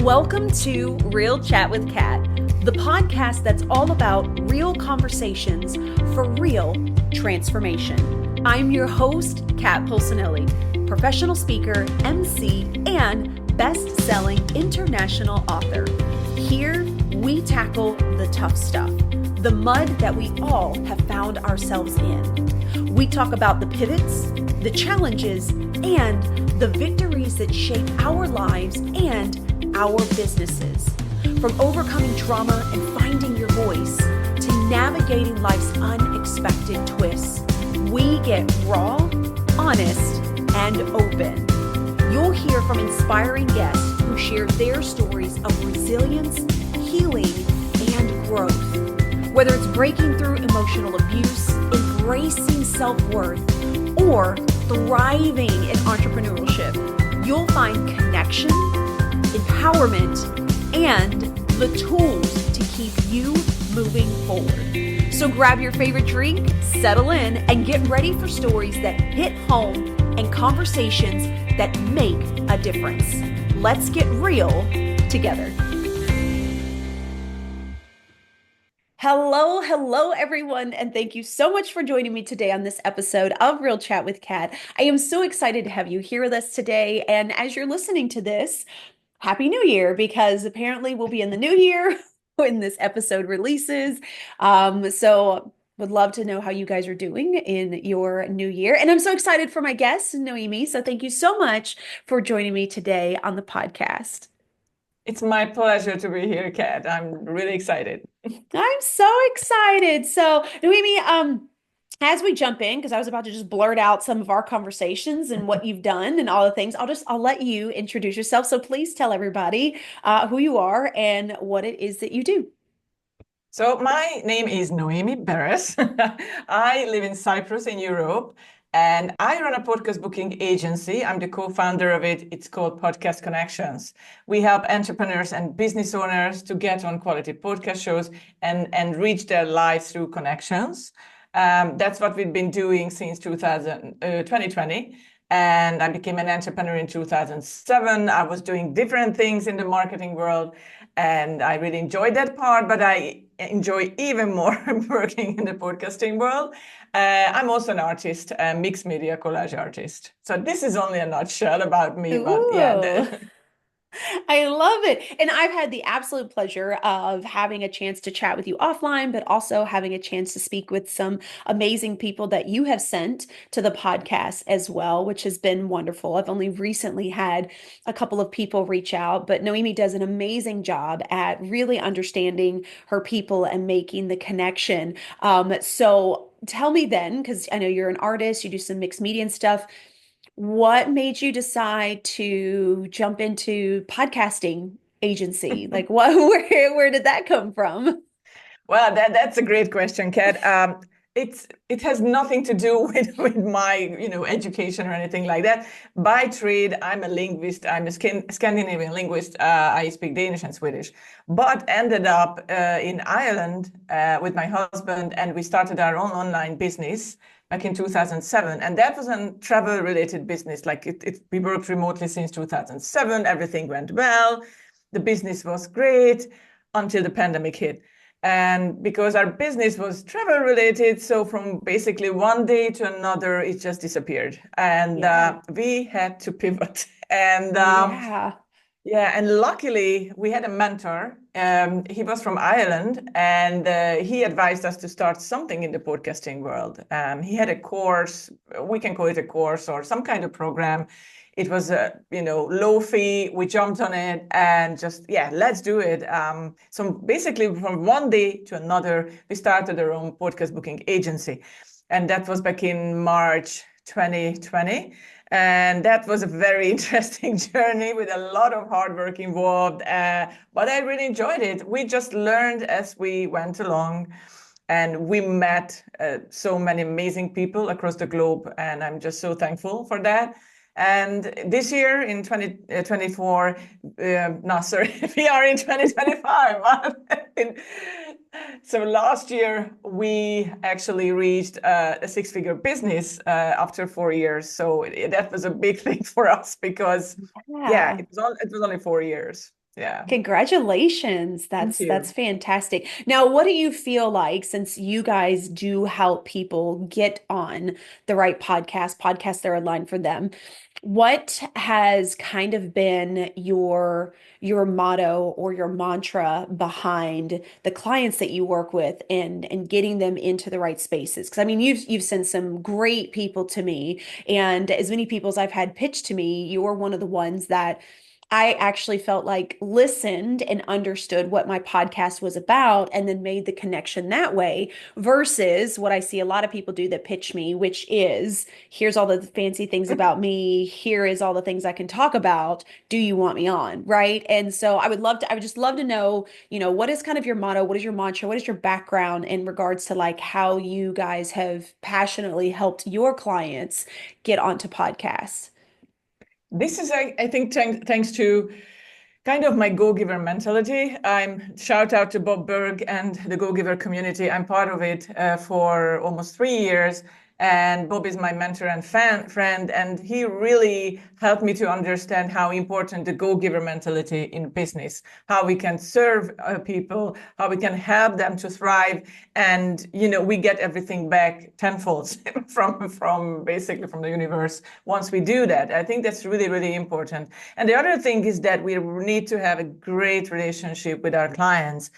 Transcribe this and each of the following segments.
Welcome to Real Chat with Kat, the podcast that's all about real conversations for real transformation. I'm your host, Kat Pulcinelli, professional speaker, MC, and best-selling international author. Here, we tackle the tough stuff, the mud that we all have found ourselves in. We talk about the pivots, the challenges, and the victories that shape our lives and our businesses. From overcoming trauma and finding your voice to navigating life's unexpected twists, we get raw, honest, and open. You'll hear from inspiring guests who share their stories of resilience, healing, and growth. Whether it's breaking through emotional abuse, embracing self-worth, or thriving in entrepreneurship, you'll find connection, empowerment, and the tools to keep you moving forward. So grab your favorite drink, settle in, and get ready for stories that hit home and conversations that make a difference. Let's get real together. Hello, everyone, and thank you so much for joining me today on this episode of Real Chat with Kat. I am so excited to have you here with us today, and as you're listening to this, Happy New Year, because apparently we'll be in the new year when this episode releases. So would love to know how you guys are doing in your new year. And I'm so excited for my guest, Noemi. So thank you so much for joining me today on the podcast. It's my pleasure to be here, Kat. I'm really excited. I'm so excited. So Noemi, as we jump in, because I was about to just blurt out some of our conversations and what you've done and all the things, I'll let you introduce yourself. So please tell everybody who you are and what it is that you do. So my name is Noemi Beres. I live in Cyprus in Europe, and I run a podcast booking agency. I'm the co-founder of it. It's called Podcast Connections. We help entrepreneurs and business owners to get on quality podcast shows and reach their lives through connections. That's what we've been doing since 2020. And I became an entrepreneur in 2007. I was doing different things in the marketing world, and I really enjoyed that part, but I enjoy even more working in the podcasting world. I'm also an artist, a mixed media collage artist. So this is only a nutshell about me, but yeah. I love it. And I've had the absolute pleasure of having a chance to chat with you offline, but also having a chance to speak with some amazing people that you have sent to the podcast as well, which has been wonderful. I've only recently had a couple of people reach out, but Noemi does an amazing job at really understanding her people and making the connection. So tell me then, because I know you're an artist, you do some mixed media and stuff. What made you decide to jump into podcasting agency? Like where did that come from? Well, that's a great question, Kat. It has nothing to do with my education or anything like that. By trade, I'm a linguist. I'm a Scandinavian linguist. I speak Danish and Swedish, but ended up in Ireland with my husband, and we started our own online business back in 2007. And that was a travel-related business. Like we worked remotely since 2007. Everything went well. The business was great until the pandemic hit. And because our business was travel related, so from basically one day to another, it just disappeared. And we had to pivot. And and luckily we had a mentor. He was from Ireland, and he advised us to start something in the podcasting world. He had a course, we can call it a course or some kind of program. It was low fee. We jumped on it and just, let's do it. So basically from one day to another, we started our own podcast booking agency. And that was back in March 2020. And that was a very interesting journey with a lot of hard work involved. But I really enjoyed it. We just learned as we went along. And we met so many amazing people across the globe. And I'm just so thankful for that. And this year in 2024, we are in 2025. So last year, we actually reached a six-figure business after 4 years. So that was a big thing for us because, it was only 4 years. Yeah. Congratulations. Thank That's you. fantastic. Now, what do you feel like since you guys do help people get on the right podcasts that are aligned for them? What has kind of been your motto or your mantra behind the clients that you work with and getting them into the right spaces? Because I mean, you've sent some great people to me, and as many people as I've had pitched to me, you're one of the ones that I actually felt like listened and understood what my podcast was about and then made the connection that way versus what I see a lot of people do that pitch me, which is here's all the fancy things about me. Here is all the things I can talk about. Do you want me on? Right. And so I would just love to know, what is kind of your motto? What is your mantra? What is your background in regards to like how you guys have passionately helped your clients get onto podcasts? This is, I think, thanks to kind of my go-giver mentality. I'm shout out to Bob Berg and the go-giver community. I'm part of it for almost 3 years. And Bob is my mentor and friend, and he really helped me to understand how important the go-giver mentality in business, how we can serve people, how we can help them to thrive, and we get everything back tenfold from basically from the universe once we do that. I think that's really, really important. And the other thing is that we need to have a great relationship with our clients.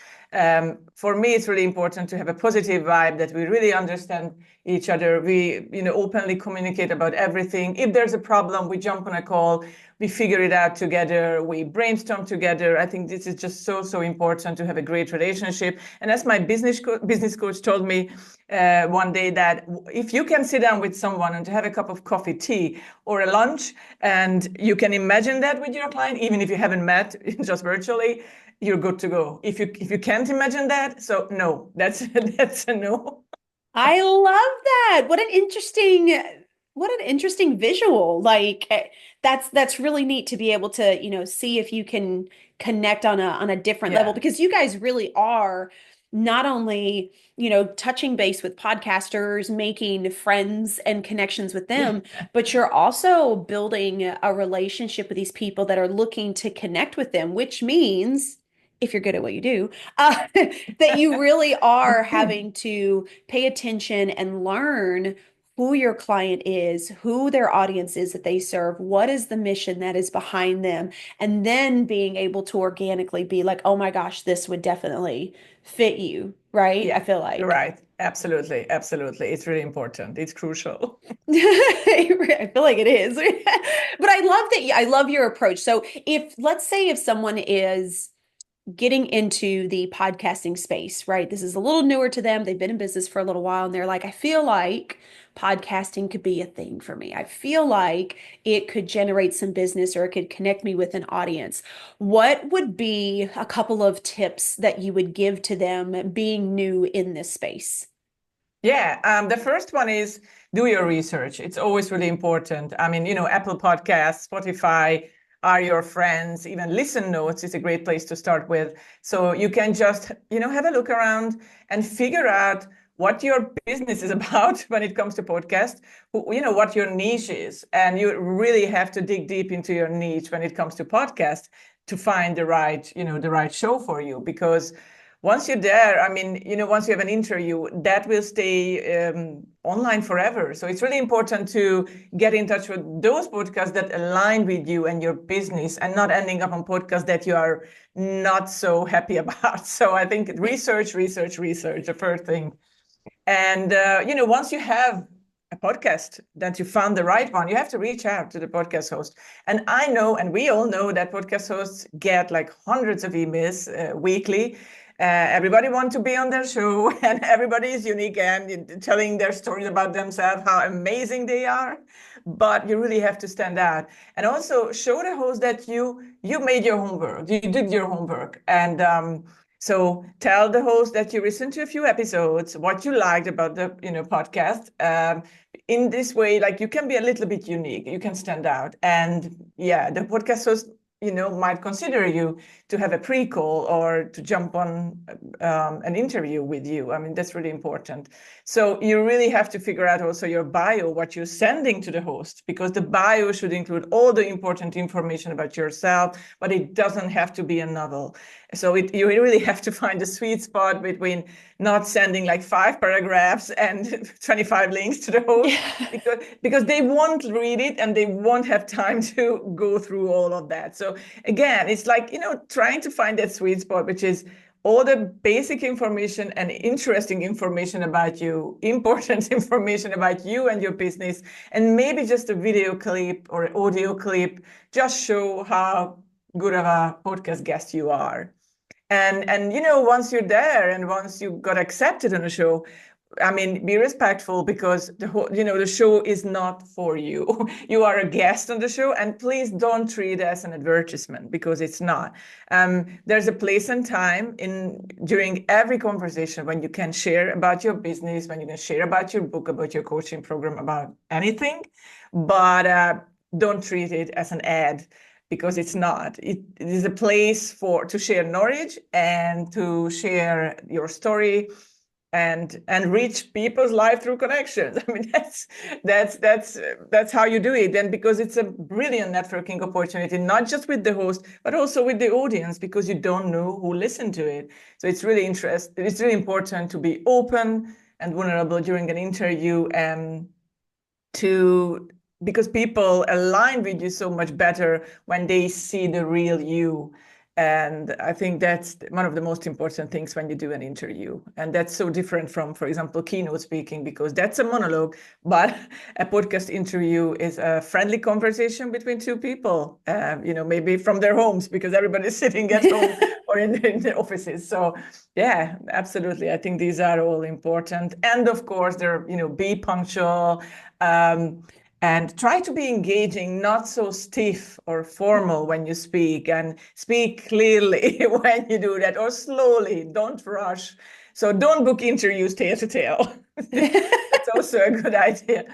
For me, it's really important to have a positive vibe, that we really understand each other. We, openly communicate about everything. If there's a problem, we jump on a call, we figure it out together, we brainstorm together. I think this is just so, so important to have a great relationship. And as my business coach told me one day, that if you can sit down with someone and have a cup of coffee, tea, or a lunch, and you can imagine that with your client, even if you haven't met, just virtually, you're good to go. If you can't imagine that, so no, that's a no. I love that. What an interesting visual. Like that's really neat to be able to, see if you can connect on a different level Yeah. because you guys really are not only, touching base with podcasters, making friends and connections with Yeah. them, but you're also building a relationship with these people that are looking to connect with them, which means if you're good at what you do, that you really are having to pay attention and learn who your client is, who their audience is that they serve, what is the mission that is behind them, and then being able to organically be like, oh my gosh, this would definitely fit you, right? I Yeah, feel you're like. right. Absolutely. Absolutely. It's really important. It's crucial. I feel like it is. But I love your approach. So let's say if someone is getting into the podcasting space, right? This is a little newer to them. They've been in business for a little while and they're like, I feel like podcasting could be a thing for me. I feel like it could generate some business or it could connect me with an audience. What would be a couple of tips that you would give to them being new in this space? Yeah, the first one is do your research. It's always really important. I mean, Apple Podcasts, Spotify are your friends. Even Listen Notes is a great place to start with. So you can just, have a look around and figure out what your business is about when it comes to podcast, what your niche is. And you really have to dig deep into your niche when it comes to podcast to find the right show for you. Because once you're there, I mean, once you have an interview, that will stay online forever. So it's really important to get in touch with those podcasts that align with you and your business and not ending up on podcasts that you are not so happy about. So I think research, the first thing. And, once you have a podcast that you found the right one, you have to reach out to the podcast host. And I know, and we all know that podcast hosts get like hundreds of emails weekly. Everybody wants to be on their show and everybody is unique and telling their stories about themselves, how amazing they are. But you really have to stand out and also show the host that you made your homework, you did your homework. And so tell the host that you listened to a few episodes, what you liked about the podcast. In this way, like you can be a little bit unique, you can stand out. And yeah, the podcast host might consider you to have a pre-call or to jump on an interview with you. I mean, that's really important. So you really have to figure out also your bio, what you're sending to the host, because the bio should include all the important information about yourself, but it doesn't have to be a novel. So you really have to find the sweet spot between not sending like 5 paragraphs and 25 links to the host, because they won't read it and they won't have time to go through all of that. So again, it's like, trying to find that sweet spot, which is all the basic information and interesting information about you, important information about you and your business, and maybe just a video clip or an audio clip, just show how good of a podcast guest you are. And once you're there and once you got accepted on the show, I mean, be respectful, because the show is not for you. You are a guest on the show, and please don't treat it as an advertisement, because it's not. There's a place and time during every conversation when you can share about your business, when you can share about your book, about your coaching program, about anything, but don't treat it as an ad, because it's not. It is a place to share knowledge and to share your story and reach people's life through connections. I mean, that's how you do it. And because it's a brilliant networking opportunity, not just with the host, but also with the audience, because you don't know who listened to it. So it's really important to be open and vulnerable during an interview, because people align with you so much better when they see the real you. And I think that's one of the most important things when you do an interview. And that's so different from, for example, keynote speaking, because that's a monologue. But a podcast interview is a friendly conversation between two people, maybe from their homes, because everybody's sitting at home or in their offices. So yeah, absolutely. I think these are all important. And of course, be punctual. And try to be engaging, not so stiff or formal when you speak, and speak clearly when you do that, or slowly. Don't rush. So don't book interviews tail to tail. That's also a good idea.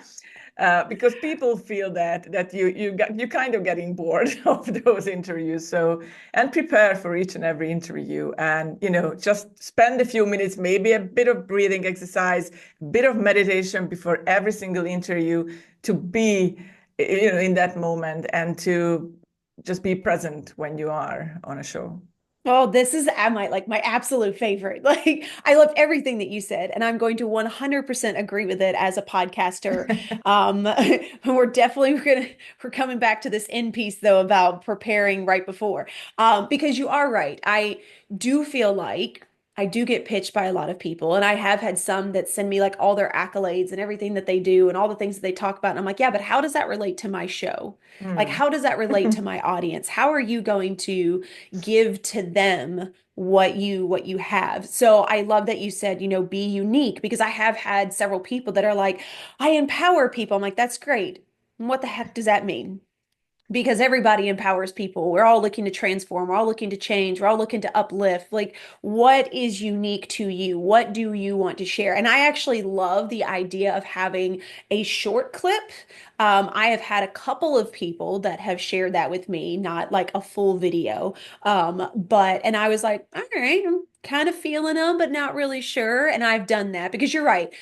Because people feel that you kind of getting bored of those interviews. So, and prepare for each and every interview, and just spend a few minutes, maybe a bit of breathing exercise, a bit of meditation before every single interview, to be in that moment and to just be present when you are on a show. Oh, this is my absolute favorite. Like, I loved everything that you said, and I'm going to 100% agree with it as a podcaster. We're coming back to this end piece though about preparing right before, because you are right. I do feel like I do get pitched by a lot of people, and I have had some that send me like all their accolades and everything that they do and all the things that they talk about. And I'm like, yeah, but how does that relate to my show? Like, how does that relate to my audience? How are you going to give to them what you have? So I love that you said, be unique, because I have had several people that are like, I empower people. I'm like, that's great. What the heck does that mean? Because everybody empowers people. We're all looking to transform. We're all looking to change. We're all looking to uplift. Like, what is unique to you? What do you want to share? And I actually love the idea of having a short clip. I have had a couple of people that have shared that with me, not like a full video. And I was like, all right, I'm kind of feeling them, but not really sure. And I've done that, because you're right.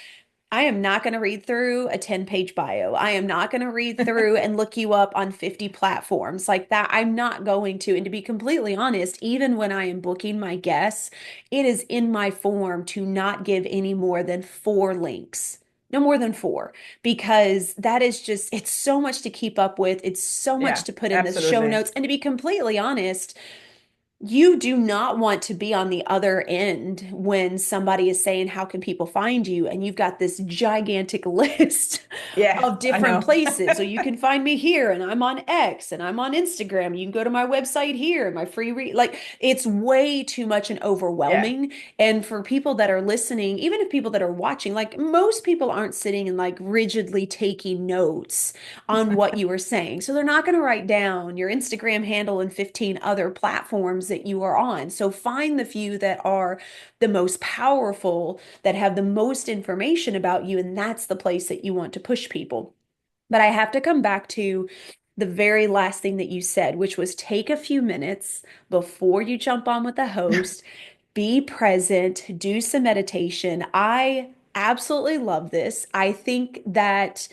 I am not going to read through a 10-page bio. I am not going to read through and look you up on 50 platforms like that. I'm not going to. And to be completely honest, even when I am booking my guests, it is in my form to not give any more than 4 links. No more than 4, because that is just, it's so much to keep up with. It's so much to put in the show notes. And to be completely honest, you do not want to be on the other end when somebody is saying, how can people find you? And you've got this gigantic list of different places. So you can find me here, and I'm on X, and I'm on Instagram. You can go to my website here, my free like, it's way too much and overwhelming. Yeah. And for people that are listening, even if people that are watching, like, most people aren't sitting and like rigidly taking notes on what you are saying. So they're not going to write down your Instagram handle and 15 other platforms that you are on. So find the few that are the most powerful, that have the most information about you, and that's the place that you want to push people. But I have to come back to the very last thing that you said, which was take a few minutes before you jump on with the host, be present, do some meditation. I absolutely love this. I think that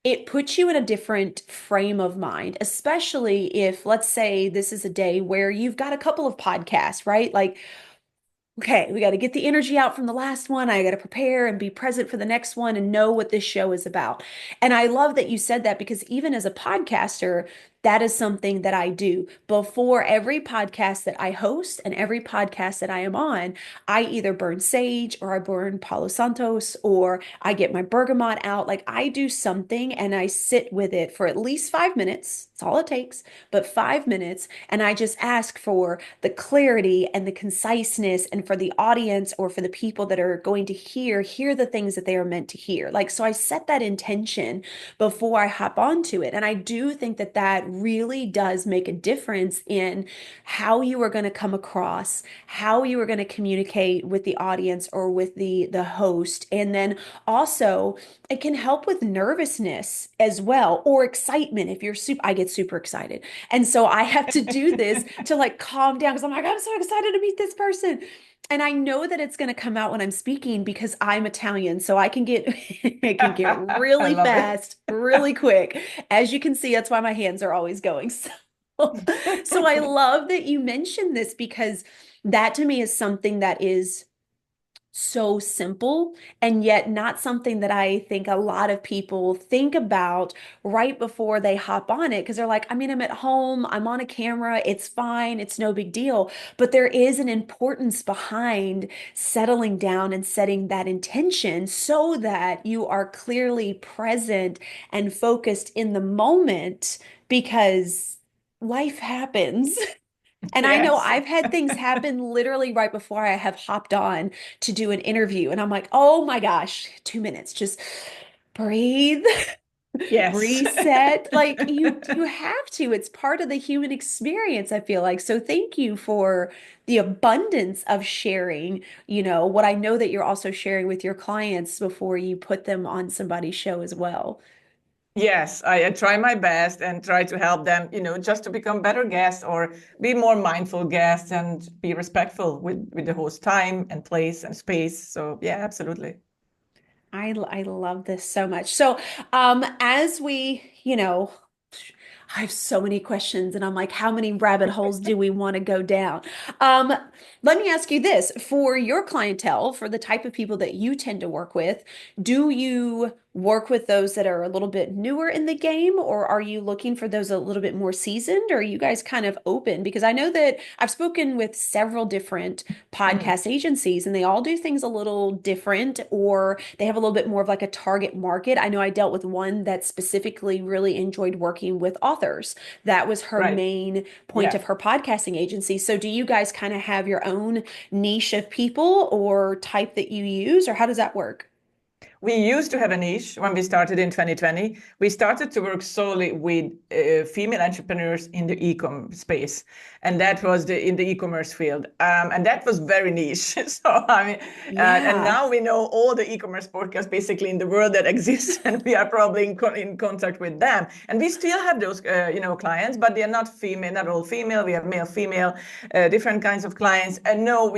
it puts you in a different frame of mind, especially if, let's say, this is a day where you've got a couple of podcasts, right? Like, okay, we got to get the energy out from the last one. I got to prepare and be present for the next one and know what this show is about. And I love that you said that because even as a podcaster, that is something that I do. Before every podcast that I host and every podcast that I am on, I either burn sage or I burn Palo Santos or I get my bergamot out. Like I do something and I sit with it for at least 5 minutes. That's all it takes, but 5 minutes. And I just ask for the clarity and the conciseness and for the audience or for the people that are going to hear the things that they are meant to hear. Like, so I set that intention before I hop onto it. And I do think that that really does make a difference in how you are going to come across, how you are going to communicate with the audience or with the host. And then also it can help with nervousness as well or excitement. If you're super, I get super excited. And so I have to do this to like calm down because I'm like, I'm so excited to meet this person. And I know that it's going to come out when I'm speaking because I'm Italian, so I can get it can get I really love it. fast, really quick. As you can see, that's why my hands are always going. So I love that you mentioned this because that to me is something that is so simple and yet not something that I think a lot of people think about right before they hop on it because they're like, I mean, I'm at home, I'm on a camera, it's fine, it's no big deal. But there is an importance behind settling down and setting that intention so that you are clearly present and focused in the moment because life happens. And I know Yes. I've had things happen literally right before I have hopped on to do an interview. And I'm like, oh my gosh, 2 minutes, just breathe, Yes. reset. Like you have to. It's part of the human experience, I feel like. So thank you for the abundance of sharing, what I know that you're also sharing with your clients before you put them on somebody's show as well. Yes, I try my best and try to help them, just to become better guests or be more mindful guests and be respectful with the host time and place and space. So yeah, absolutely. I love this so much. So, as we, I have so many questions, and I'm like, how many rabbit holes do we want to go down? Um, Let me ask you this: for your clientele, for the type of people that you tend to work with, do you work with those that are a little bit newer in the game, or are you looking for those a little bit more seasoned, or are you guys kind of open? Because I know that I've spoken with several different Mhm. podcast agencies and they all do things a little different or they have a little bit more of like a target market. I know I dealt with one that specifically really enjoyed working with authors. That was her Right. main point Yeah. of her podcasting agency. So do you guys kind of have your own niche of people or type that you use, or how does that work? We used to have a niche when we started in 2020. We started to work solely with female entrepreneurs in the e-com space, and that was in the e-commerce field, and that was very niche. So I mean, and Yeah. now we know all the e-commerce podcasts basically in the world that exist, and we are probably in contact with them. And we still have those, clients, but they are not female, not all female. We have male, female, different kinds of clients. And no,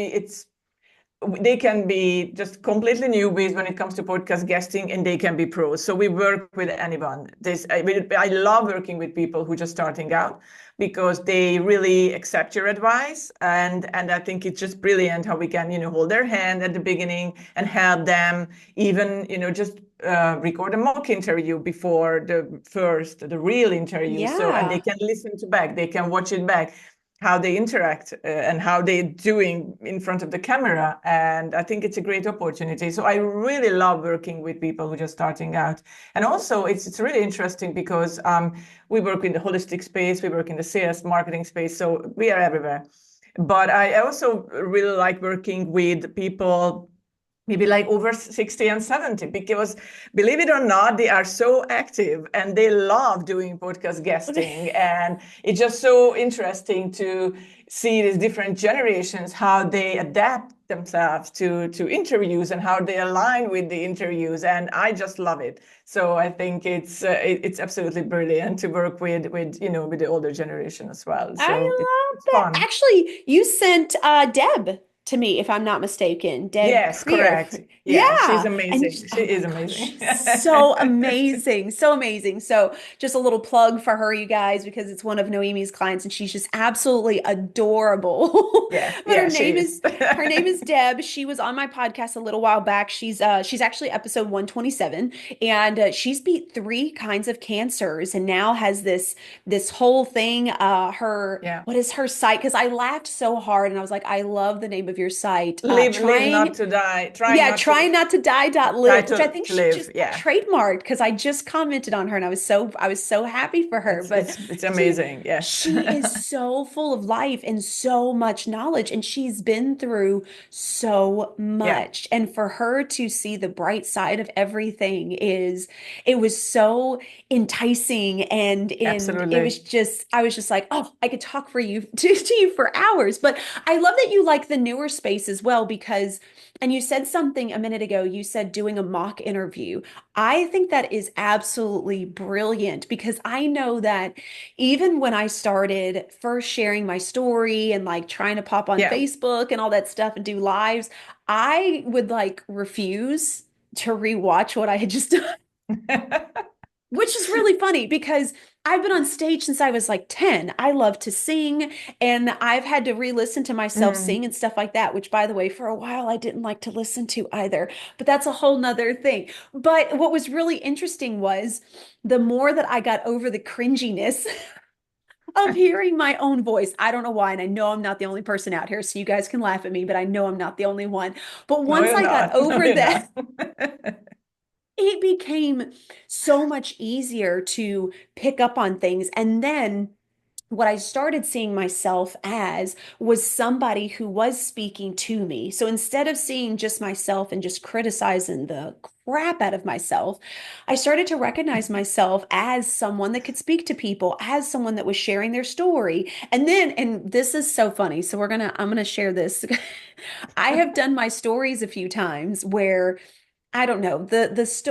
they can be just completely newbies when it comes to podcast guesting, and they can be pros. So we work with anyone. I love working with people who are just starting out because they really accept your advice, and I think it's just brilliant how we can hold their hand at the beginning and help them even just record a mock interview before the real interview. So and they Yeah. can listen to back, they can watch it back how they interact and how they're doing in front of the camera. And I think it's a great opportunity. So I really love working with people who are just starting out. And also it's really interesting because we work in the holistic space, we work in the sales marketing space, so we are everywhere. But I also really like working with people maybe like over 60 and 70, because believe it or not, they are so active and they love doing podcast guesting. And it's just so interesting to see these different generations, how they adapt themselves to interviews and how they align with the interviews. And I just love it. So I think it's absolutely brilliant to work with with the older generation as well. I So love it's that. fun. Actually, you sent Deb to me, if I'm not mistaken. Deb Yes, Creer. correct. Yeah, she's Yeah. And amazing. She oh my is gosh, amazing. she's so amazing. So amazing. So just a little plug for her, you guys, because it's one of Noemi's clients and she's just absolutely adorable. Yeah, But yeah, she is. her name is Deb. She was on my podcast a little while back. She's actually episode 127 and she's beat three kinds of cancers and now has this whole thing her Yeah. what is her site? Because I laughed so hard and I was like, I love the name of your site. Live not to die. Trying Yeah, not to trying not to die dot try live, which I think to she live. just Yeah. trademarked because I just commented on her and I was so happy for her. But It's she amazing. Yes. she is so full of life and so much knowledge, and she's been through so Yeah, much. And for her to see the bright side of everything it was so enticing and it was absolutely. just I was just like, oh, I could talk for you to you for hours. But I love that you like the newer space as well because and you said something a minute ago. You said doing a mock interview. I think that is absolutely brilliant because I know that even when I started first sharing my story and like trying to pop on Yeah. Facebook and all that stuff and do lives, I would like refuse to rewatch what I had just done. Which is really funny because I've been on stage since I was like 10. I love to sing and I've had to re-listen to myself Mm, sing and stuff like that, which by the way, for a while I didn't like to listen to either, but that's a whole nother thing. But what was really interesting was the more that I got over the cringiness of hearing my own voice. I don't know why, and I know I'm not the only person out here, so you guys can laugh at me, but I know I'm not the only one. But no, once you're I got not. No, over you're that, not. it became so much easier to pick up on things. And then what I started seeing myself as was somebody who was speaking to me. So instead of seeing just myself and just criticizing the crap out of myself, I started to recognize myself as someone that could speak to people, as someone that was sharing their story. And then, and this is so funny. So I'm gonna share this. I have done my stories a few times where I don't know.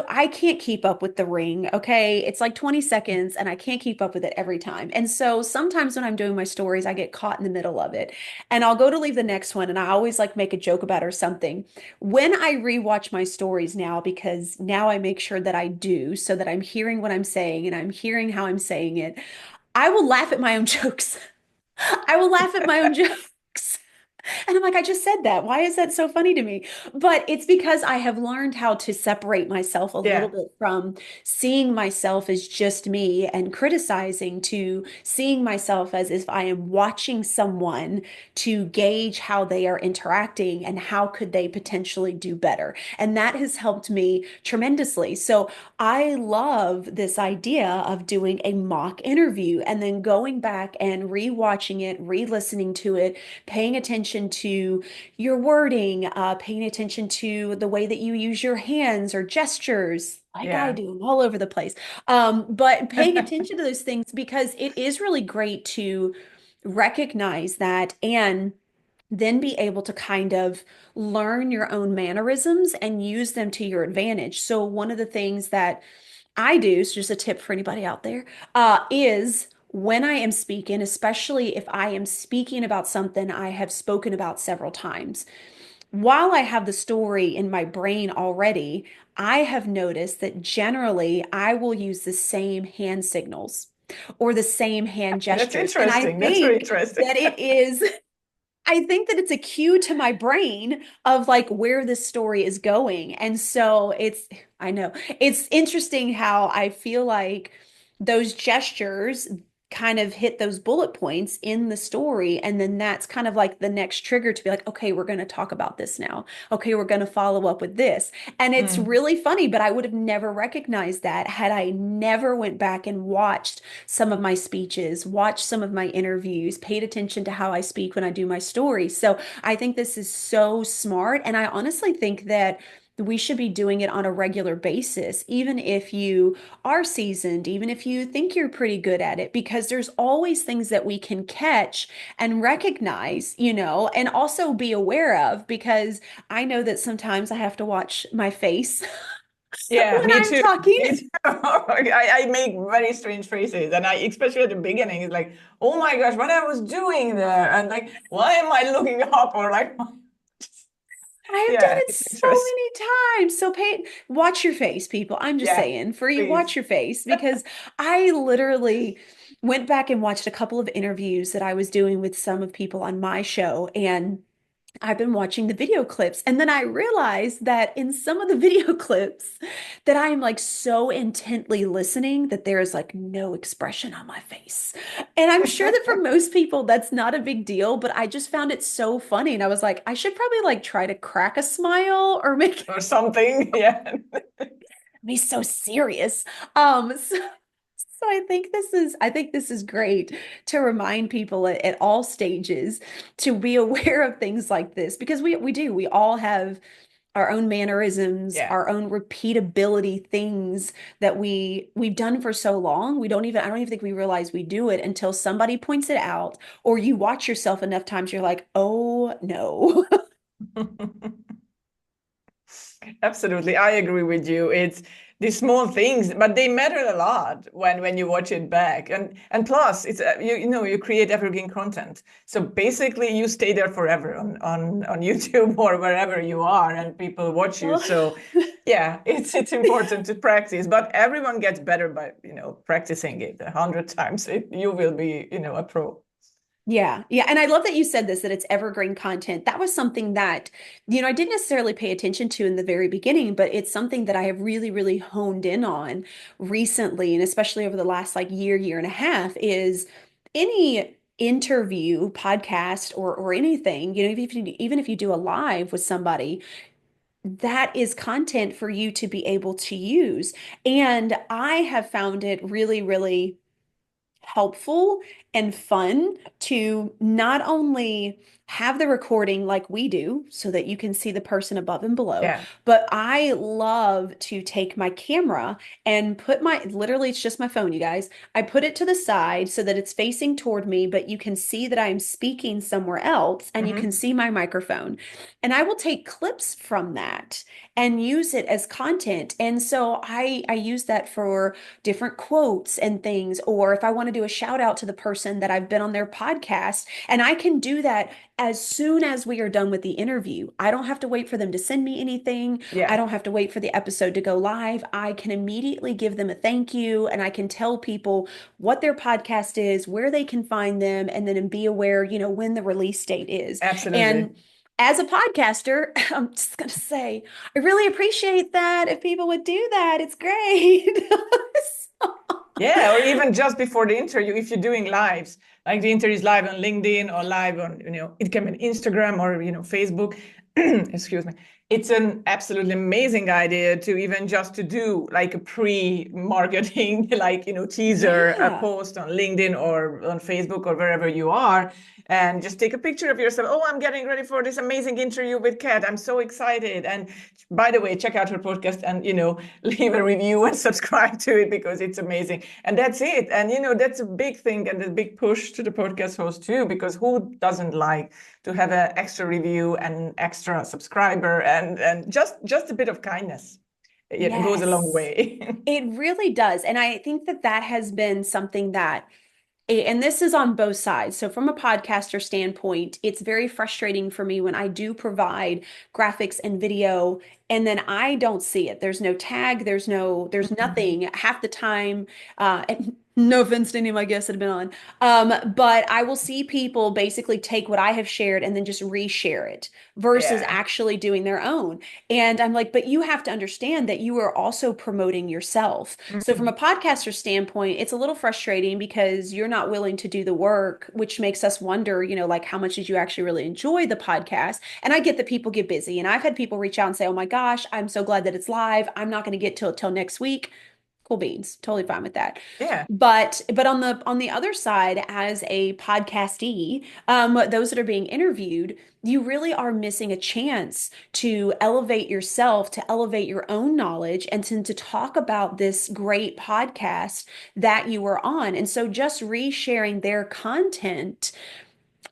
I can't keep up with the ring, okay? It's like 20 seconds and I can't keep up with it every time. And so sometimes when I'm doing my stories, I get caught in the middle of it. And I'll go to leave the next one and I always like make a joke about it or something. When I rewatch my stories now, because now I make sure that I do so that I'm hearing what I'm saying and I'm hearing how I'm saying it, I will laugh at my own jokes. I will laugh at my own jokes. And I'm like, I just said that. Why is that so funny to me? But it's because I have learned how to separate myself a little Yeah, bit from seeing myself as just me and criticizing to seeing myself as if I am watching someone to gauge how they are interacting and how could they potentially do better. And that has helped me tremendously. So I love this idea of doing a mock interview and then going back and rewatching it, re-listening to it, paying attention to your wording, paying attention to the way that you use your hands or gestures, like I yeah. do, I'm all over the place. But paying attention to those things because it is really great to recognize that and then be able to kind of learn your own mannerisms and use them to your advantage. So one of the things that I do, so just a tip for anybody out there, is when I am speaking, especially if I am speaking about something I have spoken about several times, while I have the story in my brain already, I have noticed that generally I will use the same hand signals or the same hand That's gestures. And I interesting. That's very think interesting. that it is I think that it's a cue to my brain of like where this story is going. And so I know, it's interesting how I feel like those gestures kind of hit those bullet points in the story. And then that's kind of like the next trigger to be like, okay, we're going to talk about this now. Okay, we're going to follow up with this. And it's Mm. really funny, but I would have never recognized that had I never went back and watched some of my speeches, watched some of my interviews, paid attention to how I speak when I do my story. So I think this is so smart. And I honestly think that we should be doing it on a regular basis, even if you are seasoned, even if you think you're pretty good at it, because there's always things that we can catch and recognize, and also be aware of, because I know that sometimes I have to watch my face Yeah, when me I'm too. talking. Me too. I make very strange faces, and I, especially at the beginning, it's like, oh my gosh, what I was doing there, and like, why am I looking up, or like, I have done yeah, it it's so interesting. many times. So watch your face, people. I'm just Yeah, saying, for you, please. watch your face, because I literally went back and watched a couple of interviews that I was doing with some of people on my show, and I've been watching the video clips, and then I realized that in some of the video clips that I am like so intently listening that there is like no expression on my face. And I'm sure that for most people that's not a big deal, but I just found it so funny. And I was like, I should probably like try to crack a smile or make Or something. Yeah. me so serious. So I think this is great to remind people at all stages to be aware of things like this, because we all have our own mannerisms, Yeah. our own repeatability, things that we've done for so long. I don't even think we realize we do it until somebody points it out, or you watch yourself enough times, you're like, oh no. Absolutely, I agree with you. It's these small things, but they matter a lot when you watch it back. And plus, it's you create evergreen content. So basically, you stay there forever on YouTube or wherever you are, and people watch you. So yeah, it's important to practice. But everyone gets better by practicing it 100 times. You will be a pro. Yeah, yeah. And I love that you said this, that it's evergreen content. That was something that, I didn't necessarily pay attention to in the very beginning, but it's something that I have really, really honed in on recently, and especially over the last like year and a half, is any interview, podcast, or anything, even if you do a live with somebody, that is content for you to be able to use. And I have found it really, really helpful and fun to not only have the recording like we do so that you can see the person above and below, Yeah, but I love to take my camera and literally, it's just my phone, you guys. I put it to the side so that it's facing toward me, but you can see that I'm speaking somewhere else and you can hmm see my microphone. And I will take clips from that and use it as content. And so I use that for different quotes and things, or if I want to do a shout out to the person that I've been on their podcast, and I can do that as soon as we are done with the interview. I don't have to wait for them to send me anything. I yeah, don't have to wait for the episode to go live. I can immediately give them a thank you, and I can tell people what their podcast is, where they can find them, and then be aware, when the release date is. absolutely. And as a podcaster, I'm just going to say, I really appreciate that. If people would do that, it's great. Yeah, or even just before the interview, if you're doing lives, like the interview is live on LinkedIn or live on, it can be Instagram or, Facebook. Excuse me. It's an absolutely amazing idea to even just to do like a pre-marketing, like, teaser, a Yeah. post on LinkedIn or on Facebook or wherever you are, and just take a picture of yourself. Oh, I'm getting ready for this amazing interview with Kat. I'm so excited. And by the way, check out her podcast and, leave a review and subscribe to it because it's amazing. And that's it. And, that's a big thing and a big push to the podcast host too, because who doesn't like to have an extra review and extra subscriber and just a bit of kindness, goes a long Yes. way. It really does. And I think that that has been something that, and this is on both sides. So, from a podcaster standpoint, it's very frustrating for me when I do provide graphics and video and then I don't see it. There's no tag, there's nothing half the time. And no offense to any of my guests that have been on. But I will see people basically take what I have shared and then just reshare it versus Yeah. actually doing their own. And I'm like, but you have to understand that you are also promoting yourself. So from a Mhm. podcaster standpoint, it's a little frustrating because you're not willing to do the work, which makes us wonder, like how much did you actually really enjoy the podcast? And I get that people get busy. And I've had people reach out and say, oh my gosh, I'm so glad that it's live. I'm not going to get till next week. Cool beans. Totally fine with that. Yeah. But on the other side, as a podcastee, those that are being interviewed, you really are missing a chance to elevate yourself, to elevate your own knowledge, and to talk about this great podcast that you were on. And so just resharing their content,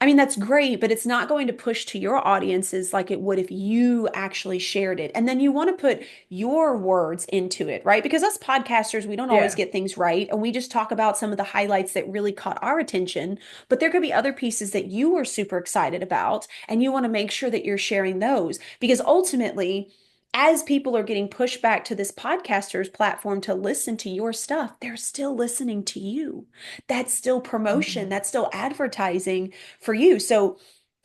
I mean, that's great, but it's not going to push to your audiences like it would if you actually shared it. And then you want to put your words into it, right? Because us podcasters, we don't always Yeah. get things right. And we just talk about some of the highlights that really caught our attention. But there could be other pieces that you were super excited about. And you want to make sure that you're sharing those. Because ultimately, as people are getting pushed back to this podcaster's platform to listen to your stuff, they're still listening to you. That's still promotion, Mhm. that's still advertising for you. So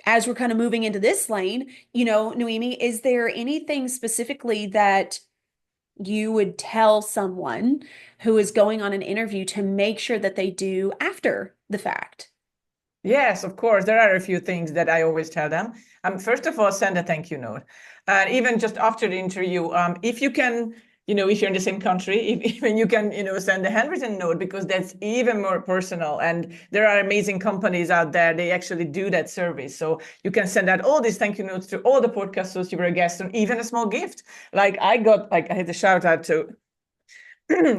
as we're kind of moving into this lane, Noemi, is there anything specifically that you would tell someone who is going on an interview to make sure that they do after the fact? Yes, of course. There are a few things that I always tell them. First of all, send a thank you note. And even just after the interview, if you can, if you're in the same country, even you can, send a handwritten note because that's even more personal. And there are amazing companies out there. They actually do that service. So you can send out all these thank you notes to all the podcasters you were a guest on, even a small gift. I had a shout out to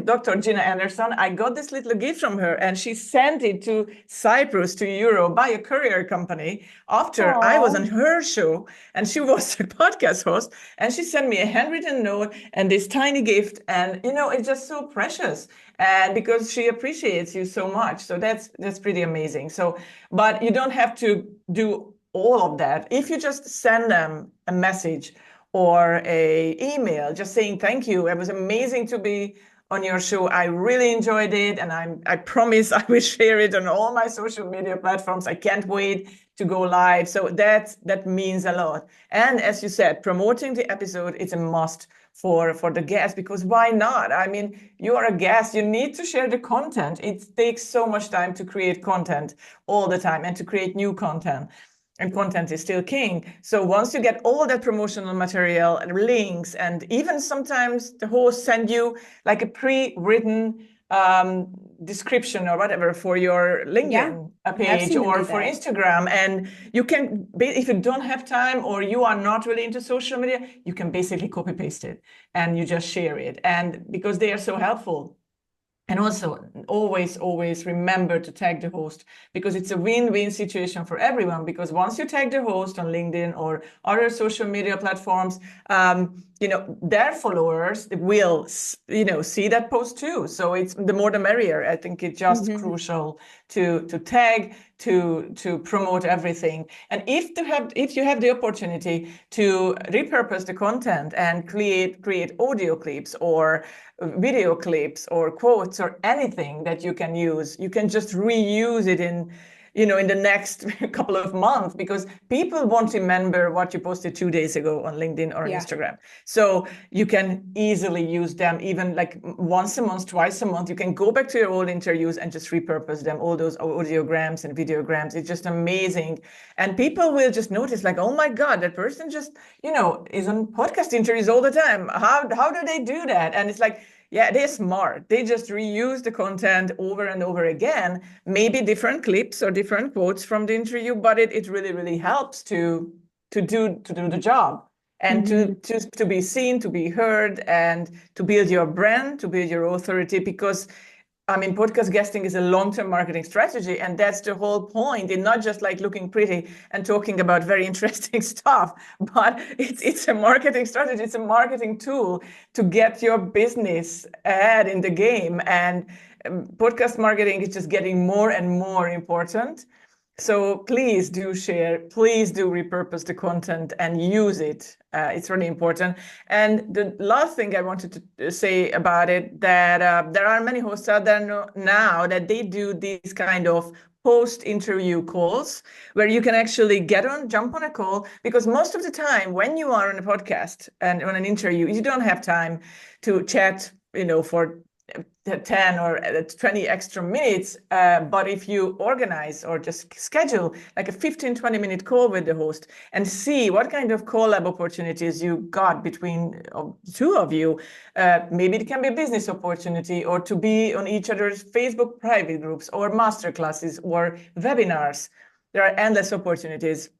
Dr. Gina Anderson. I got this little gift from her, and she sent it to Cyprus, to Europe, by a courier company after I was on Oh, her show, and she was a podcast host. And she sent me a handwritten note and this tiny gift, and it's just so precious. And because she appreciates you so much, so that's pretty amazing. So, but you don't have to do all of that. If you just send them a message or a email just saying thank you, it was amazing to be on your show. I really enjoyed it, and I promise I will share it on all my social media platforms. I can't wait to go live. So that means a lot. And as you said, promoting the episode, it's a must for the guest, because why not? I mean, you are a guest, you need to share the content. It takes so much time to create content all the time and to create new content. And content is still king. So once you get all that promotional material and links, and even sometimes the host send you like a pre-written description or whatever for your yeah, LinkedIn I have page seen them or do for that. Instagram. And you can, if you don't have time or you are not really into social media, you can basically copy paste it and you just share it. And because they are so helpful. And also, always remember to tag the host, because it's a win-win situation for everyone. Because once you tag the host on LinkedIn or other social media platforms, their followers will, see that post too. So it's the more the merrier. I think it's just Mhm. crucial to tag, to promote everything. And if you have the opportunity to repurpose the content and create audio clips or video clips or quotes or anything that you can use, you can just reuse it in the next couple of months, because people won't remember what you posted 2 days ago on LinkedIn or on Yeah. Instagram. So you can easily use them even like once a month, twice a month. You can go back to your old interviews and just repurpose them, all those audiograms and videograms. It's just amazing. And people will just notice like, oh my God, that person just, is on podcast interviews all the time. How do they do that? And it's like, yeah, they're smart. They just reuse the content over and over again, maybe different clips or different quotes from the interview, but it really, really helps to do the job and Mhm. to be seen, to be heard, and to build your brand, to build your authority. Because I mean, podcast guesting is a long-term marketing strategy, and that's the whole point. In not just like looking pretty and talking about very interesting stuff, but it's a marketing strategy. It's a marketing tool to get your business ahead in the game. And podcast marketing is just getting more and more important. So please do share, please do repurpose the content and use it. It's really important. And the last thing I wanted to say about it, that there are many hosts out there now that they do these kind of post-interview calls where you can actually jump on a call, because most of the time when you are on a podcast and on an interview, you don't have time to chat, for 10 or 20 extra minutes. But if you organize or just schedule like a 15-20 minute call with the host and see what kind of collab opportunities you got between the two of you, maybe it can be a business opportunity, or to be on each other's Facebook private groups or masterclasses or webinars. There are endless opportunities.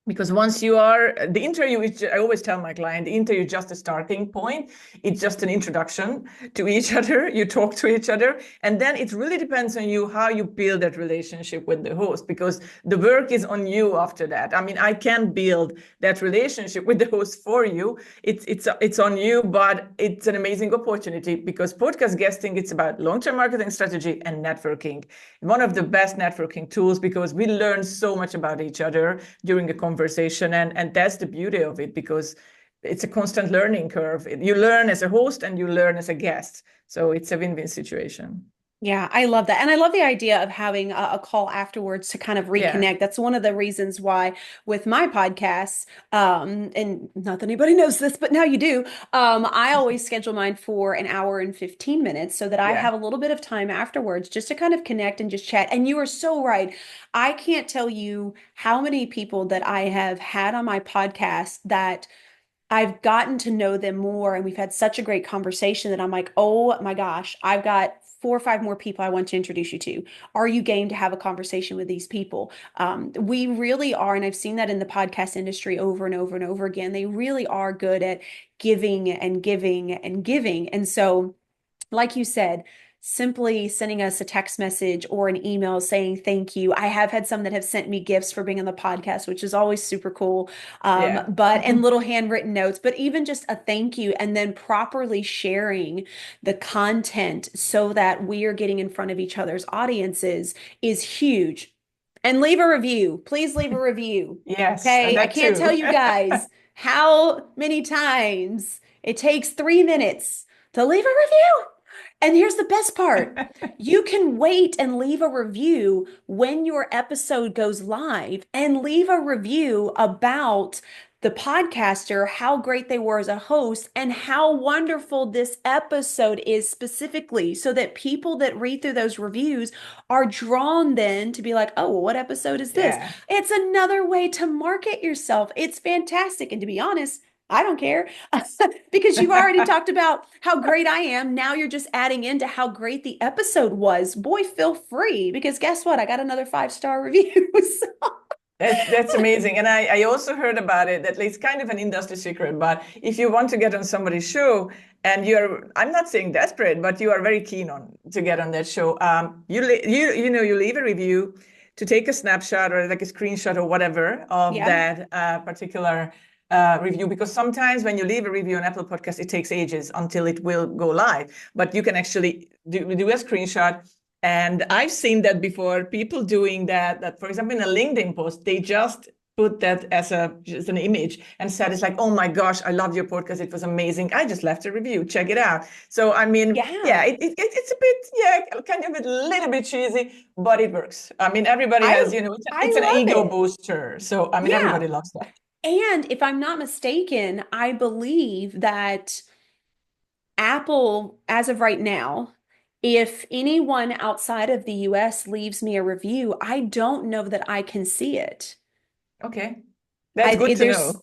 Because once you are, the interview is, I always tell my client, the interview is just a starting point. It's just an introduction to each other. You talk to each other. And then it really depends on you how you build that relationship with the host, because the work is on you after that. I mean, I can't build that relationship with the host for you. It's on you, but it's an amazing opportunity, because podcast guesting, it's about long-term marketing strategy and networking. One of the best networking tools, because we learn so much about each other during a conversation, and that's the beauty of it, because it's a constant learning curve. You learn as a host and you learn as a guest, so it's a win-win situation. Yeah, I love that. And I love the idea of having a call afterwards to kind of reconnect. Yeah. That's one of the reasons why with my podcasts, and not that anybody knows this, but now you do, I always schedule mine for an hour and 15 minutes so that I Yeah. have a little bit of time afterwards just to kind of connect and just chat. And you are so right. I can't tell you how many people that I have had on my podcast that I've gotten to know them more, and we've had such a great conversation that I'm like, oh my gosh, I've got 4 or 5 more people I want to introduce you to. Are you game to have a conversation with these people? We really are, and I've seen that in the podcast industry over and over and over again. They really are good at giving and giving and giving. And so, like you said, simply sending us a text message or an email saying thank you. I have had some that have sent me gifts for being on the podcast, which is always super cool. Yeah. And little handwritten notes, but even just a thank you, and then properly sharing the content so that we are getting in front of each other's audiences is huge. And leave a review. Please leave a review. Yes, Okay. I that can't tell too. you guys how many times it takes 3 minutes to leave a review. And here's the best part. You can wait and leave a review when your episode goes live, and leave a review about the podcaster, how great they were as a host, and how wonderful this episode is specifically, so that people that read through those reviews are drawn then to be like, oh, well, what episode is this? Yeah. It's another way to market yourself. It's fantastic. And to be honest, I don't care because you've already talked about how great I am. Now you're just adding into how great the episode was. Boy, feel free, because guess what? I got another 5-star review. That's amazing. And I also heard about it, that it's kind of an industry secret, but if you want to get on somebody's show and I'm not saying desperate, but you are very keen to get on that show, you leave a review to take a snapshot or like a screenshot or whatever of Yeah. that particular review, because sometimes when you leave a review on Apple Podcast, it takes ages until it will go live, but you can actually do a screenshot. And I've seen that before, people doing that for example, in a LinkedIn post, they just put that as just an image and said, it's like, oh my gosh, I love your podcast. It was amazing. I just left a review. Check it out. So, I mean, Yeah. it's a bit, kind of a little bit cheesy, but it works. I mean, everybody has, I it's an love ego it. booster. So, I mean, Yeah. everybody loves that. And if I'm not mistaken, I believe that Apple, as of right now, if anyone outside of the US leaves me a review, I don't know that I can see it. Okay. That's good to know.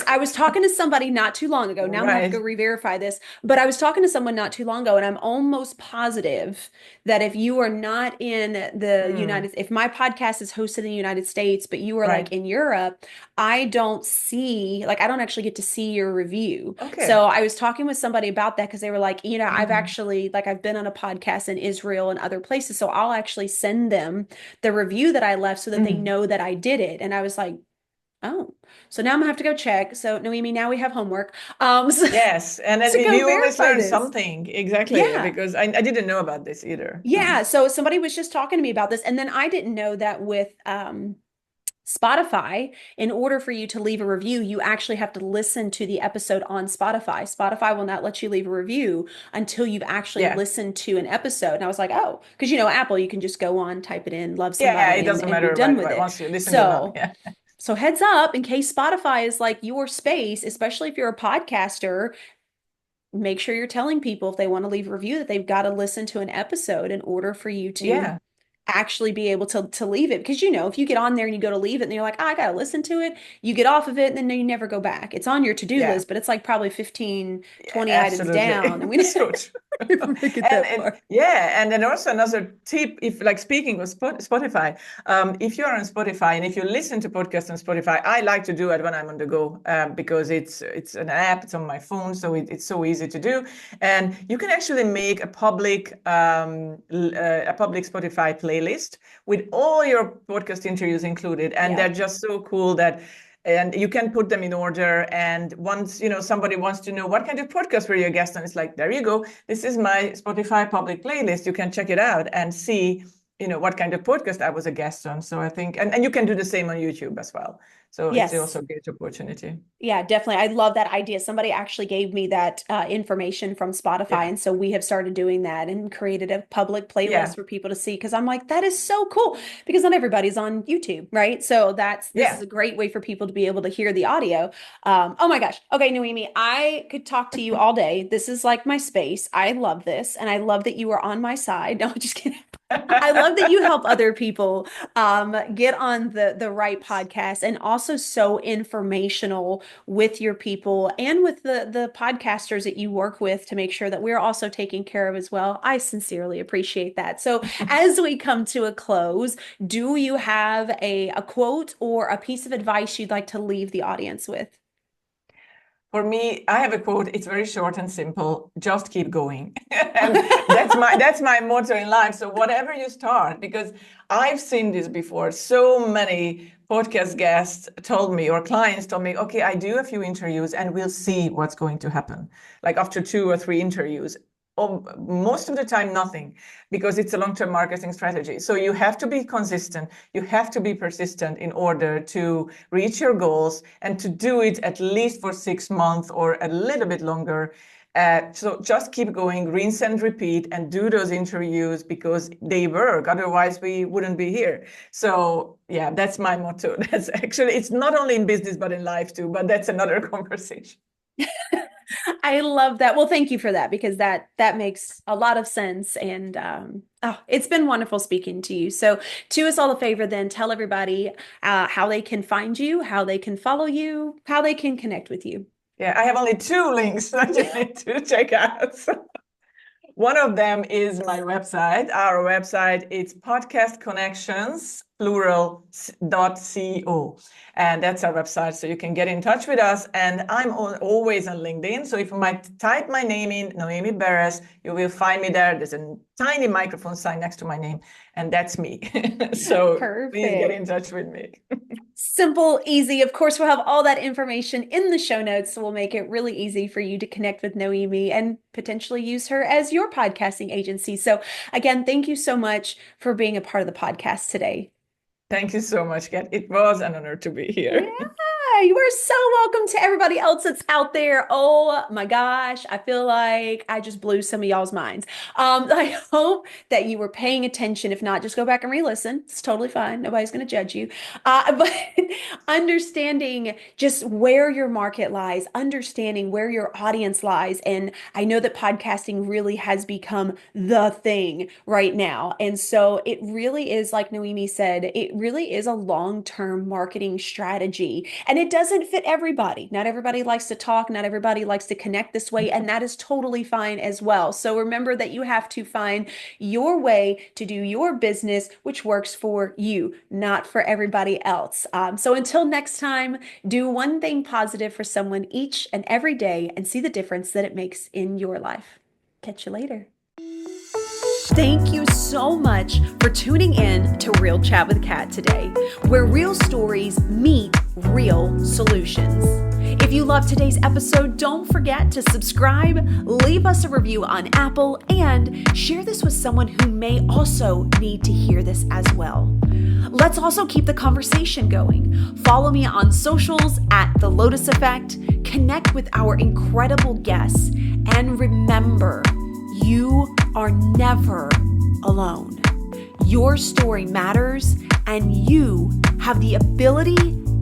I was talking to somebody not too long ago. Now I'm gonna have to go Right. re-verify this, but I was talking to someone not too long ago, and I'm almost positive that if you are not in the Mm, if my podcast is hosted in the United States, but you are like right. in Europe, I don't see, like, I don't actually get to see your review. So Okay. I was talking with somebody about that because they were like, I've Mhm. actually, like, I've been on a podcast in Israel and other places, so I'll actually send them the review that I left so that they Mhm. know that I did it. And I was like, Oh, so now I'm gonna have to go check. So Noemi, now we have homework. So, Yes, and then to we go always verify learn this. something. Exactly, Yeah. because I didn't know about this either. Yeah. So somebody was just talking to me about this, and then I didn't know that with Spotify, in order for you to leave a review, you actually have to listen to the episode on Spotify. Spotify will not let you leave a review until you've actually Yeah. listened to an episode. And I was like, oh, because Apple, you can just go on, type it in, love Yeah, it somebody, doesn't and be matter done with it. once you listen to them. So, Yeah. so heads up, in case Spotify is like your space, especially if you're a podcaster, make sure you're telling people if they want to leave a review that they've got to listen to an episode in order for you to Yeah. actually be able to leave it. Because if you get on there and you go to leave it and you're like, oh, I gotta listen to it, you get off of it and then you never go back. It's on your to-do Yeah. list, but it's like probably 15, Yeah, 20 items absolutely. down, and we So true. never make it And, that and far. yeah, and then also another tip, if like speaking of Spotify, if you're on Spotify and if you listen to podcasts on Spotify, I like to do it when I'm on the go because it's an app, it's on my phone, so it's so easy to do, and you can actually make a public Spotify playlist with all your podcast interviews included, and Yeah. they're just so cool that. And you can put them in order. And once somebody wants to know what kind of podcast were you a guest on, it's like, there you go. This is my Spotify public playlist. You can check it out and see, what kind of podcast I was a guest on. So I think, and you can do the same on YouTube as well. So it's also Yes. a great opportunity. Yeah, definitely. I love that idea. Somebody actually gave me that information from Spotify. Yeah. And so we have started doing that and created a public playlist Yeah. for people to see because I'm like, that is so cool because not everybody's on YouTube, right? So this is Yeah. a great way for people to be able to hear the audio. Oh my gosh. Okay, Noemi, I could talk to you all day. This is like my space. I love this. And I love that you are on my side. No, just kidding. I love that you help other people get on the right podcast and also so informational with your people and with the podcasters that you work with to make sure that we're also taken care of as well. I sincerely appreciate that. So as we come to a close, do you have a quote or a piece of advice you'd like to leave the audience with? For me, I have a quote. It's very short and simple. Just keep going. And that's my motto in life. So whatever you start, because I've seen this before. So many podcast guests told me or clients told me, okay, I do a few interviews and we'll see what's going to happen. Like after 2 or 3 interviews. Most of the time, nothing, because it's a long-term marketing strategy. So you have to be consistent. You have to be persistent in order to reach your goals and to do it at least for 6 months or a little bit longer. So just keep going, rinse and repeat, and do those interviews because they work. Otherwise, we wouldn't be here. So yeah, that's my motto. That's actually, it's not only in business, but in life too, but that's another conversation. I love that. Well, thank you for that because that makes a lot of sense. And it's been wonderful speaking to you. So, do us all a favor, then tell everybody how they can find you, how they can follow you, how they can connect with you. Yeah, I have only 2 links that you need to check out. One of them is my website. Our website, it's podcastconnections, plural.co. And that's our website. So you can get in touch with us. And I'm always on LinkedIn. So if you might type my name in, Noemi Beres, you will find me there. There's a tiny microphone sign next to my name. And that's me. So please get in Perfect. touch with me. Simple, easy. Of course, we'll have all that information in the show notes, so we'll make it really easy for you to connect with Noemi and potentially use her as your podcasting agency. So, again, thank you so much for being a part of the podcast today. Thank you so much, Kat. It was an honor to be Yeah, here. you are so welcome to everybody else that's out there. Oh my gosh, I feel like I just blew some of y'all's minds. I hope that you were paying attention. If not, just go back and re-listen. It's totally fine. Nobody's going to judge you. But understanding just where your market lies, understanding where your audience lies. And I know that podcasting really has become the thing right now. And so it really is, like Noemi said, it really is a long-term marketing strategy. And it doesn't fit everybody. Not everybody likes to talk, not everybody likes to connect this way, and that is totally fine as well. So remember that you have to find your way to do your business, which works for you, not for everybody else. So until next time, do one thing positive for someone each and every day and see the difference that it makes in your life. Catch you later. Thank you so much for tuning in to Real Chat with Kat today, where real stories meet real solutions. If you love today's episode, don't forget to subscribe, leave us a review on Apple, and share this with someone who may also need to hear this as well. Let's also keep the conversation going. Follow me on socials at The Lotus Effect, connect with our incredible guests, and remember, you are never alone. Your story matters, and you have the ability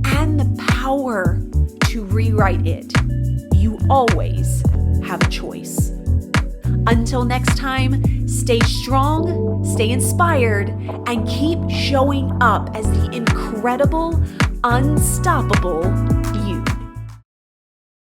and the power to rewrite it. You always have a choice. Until next time, stay strong, stay inspired, and keep showing up as the incredible, unstoppable